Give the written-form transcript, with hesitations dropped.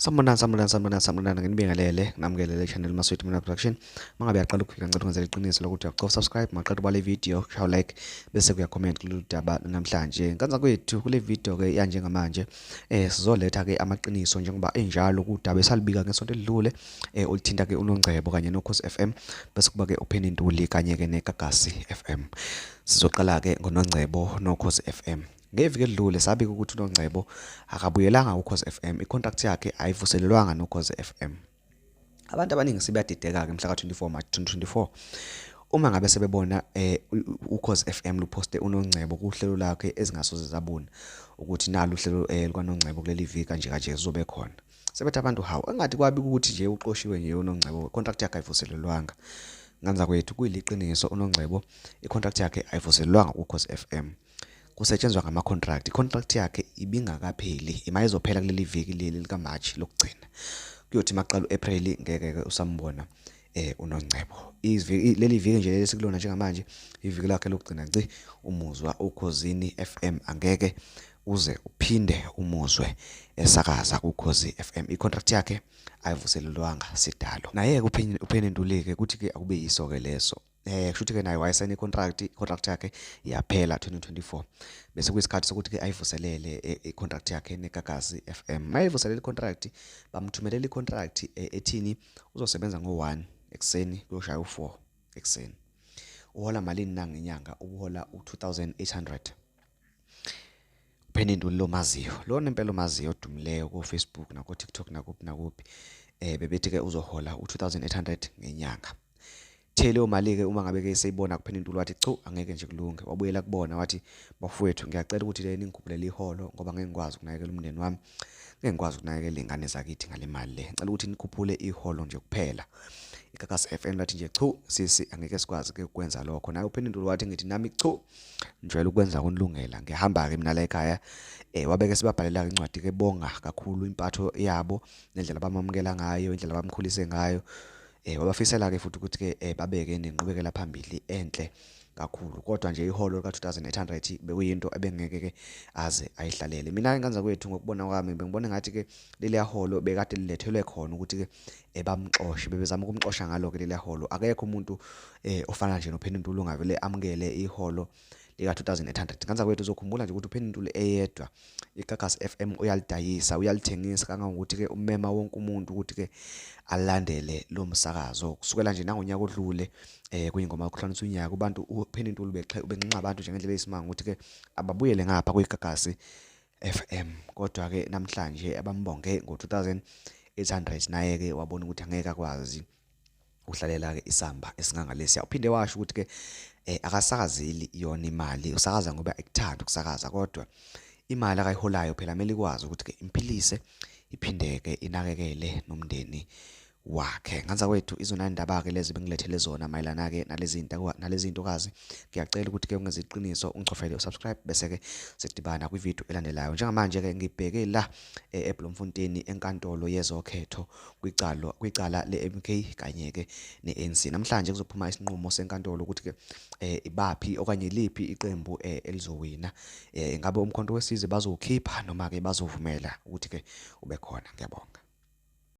Sanibonani nginibingelele namkelele channel Maswethu Mina Production. Mangabe uyaqala ukufika ngicela ukwenza iqiniso lokuthi uyaqofa subscribe, maqala ubale video, shaw like bese kuya comment kulolu daba namhlanje. Nkanza kwethu kule video ke yanje ngamanje sizoletha ke amaqiniso njengoba enjalo kudaba esalibika ngesonto elidlule olithinta ke uNongcebo kanye noKhozi FM bese kuba ke uPenny Ntuli kanye ke neGagasi FM. Sizoqala ke ngoNongcebo noKhozi FM. Ngeviki edlule sabika ukuthi uNongcebo akabuyelanga uKhozi FM, icontract yakhe ayivuselelwanga noKhozi FM. Abantu abaningi sibadideka ke mhla ka24 March 2024 uma ngabe sebebona uKhozi FM luposte uNongcebo kuhlelo lakhe ezingasoze zabona ukuthi nalo uhlelo likaNongcebo kuleli viki kanje zizobe khona. Sebethi abantu hawo engathi kwabika ukuthi nje uqoshiwe nje uNongcebo, icontract yakhe ayivuselelwanga. Nganza kwethu kuyiliqiniso uNongcebo icontract yakhe ayivuselelwanga kuKhozi FM. Kusetshenzwa ngama contract, icontract yakhe ibingakapheli, imayizophela kuleli viki leli lika March lokugcina. Kuyothi maqala uApril ngeke usambona uNongcebo. Leli viki nje lesikulona njengamanje iviki lakhe lokugcina nci umuzwa uKhozini FM angeke uze uphinde umuzwe esakaza kuKhozi FM. iContract yakhe ayivuselelwanga sidalo. Naye uPenny Ntuli ke kuthi ke akube yiso ke leso. Kushuthi ke naye wayesayina icontract yakhe yaphela 2024 bese kuyisikhathi sokuthi ke ayivuselele icontract yakhe neGagasi FM. Mayivuselele icontract bamthumelela icontract ethini uzosebenza ngo1 ekseni kuyoshaya u4 ekseni. Uhola malini na ngenyanga? Uhola u2800. uPenny Ntuli lo maziyo, lona impela maziyo odumileyo ku Facebook na ku TikTok nakuphi bebethi ke uzohola u2800 ngenyanga. Thele mali ke uma ngabe ke seyibona kuPenny Ntuli wathi chu angeke nje kulunge, wabuyela kubona wathi bafowethu ngiyacela ukuthi le ningikhuphulele iholo ngoba ngeke ngikwazi ukunakekela umndeni wami, ngeke ngikwazi ukunakekela ingane zakithi ngale mali le, ngicela ukuthi nikhuphule iholo nje kuphela. iGagasi FM lathi nje chu sisi angeke sikwazi ke ukwenza lokho. Naye uPenny Ntuli wathi ngithi nami chu njwela ukwenza kunilungela, ngihamba ke mina la ekhaya. Wabeke sibabhalela incwadi ke bonga kakhulu impatho yabo nendlela abamamukela ngayo, indlela abamkhulise ngayo. Wabafisela ke futhi ukuthi ke babeke nenqubekela phambili enhle kakhulu, kodwa nje iholo lika2800 bekuyinto ebengeke ke aze ayihlalele. Mina nganza kwethu ngokubona kwami bengibona ngathi ke leli holo bekade lilethelwe khona ukuthi ke bamxoshe, bebezama ukumxosha ngalo ke leli holo. Akekho umuntu ofana nje noPenny Ntuli ungavele amukele iholo lika2800. Nganza kwethu uzokhumbula nje ukuthi uPenny Ntuli eyedwa iGagasi FM uyalidayisa, uyalithengisa kangangokuthi ke umema wonke umuntu ukuthi ke alandele lo msakazo kusukela nje nangonyaka odlule kuyingoma yokuhlanisa unyaka. Abantu uPenny Ntuli benxa abantu nje ngendlela eyisimanga ukuthi ke ababuyele ngapha kwiGagasi FM, kodwa ke namhlanje abambonge ngo2800 naye ke wabona ukuthi angeke akwazi uhlalela ke isamba esingangalesiya. Uphinde washo ukuthi ke akasakazeli yona imali, usakaza ngoba ekuthanda ukusakaza, kodwa imali akayiholayo phela kumele ikwazi ukuthi ke impilise iphinde ke inakekele nomndeni wakhe. Nganza kwethu izona indaba ke lezi bengilethele zona mayelana ke nalezi intokazi. Ngiyacela ukuthi ke ungenze iqiniso ungicofele usubscribe bese ke sidibana kwivideo elandelayo. Njengamanje ke ngibheke la eBloemfontein enkantolo yezokhetho kwicala leMK kanye ke neANC. Namhlanje kuzophuma isinqumo senkantolo ukuthi ke ibaphi okanye liphi iqembu elizowina. Ngabe umkhonto wesizwe bazokhipha noma ke bazovumela ukuthi ke ube khona. Ngiyabonga.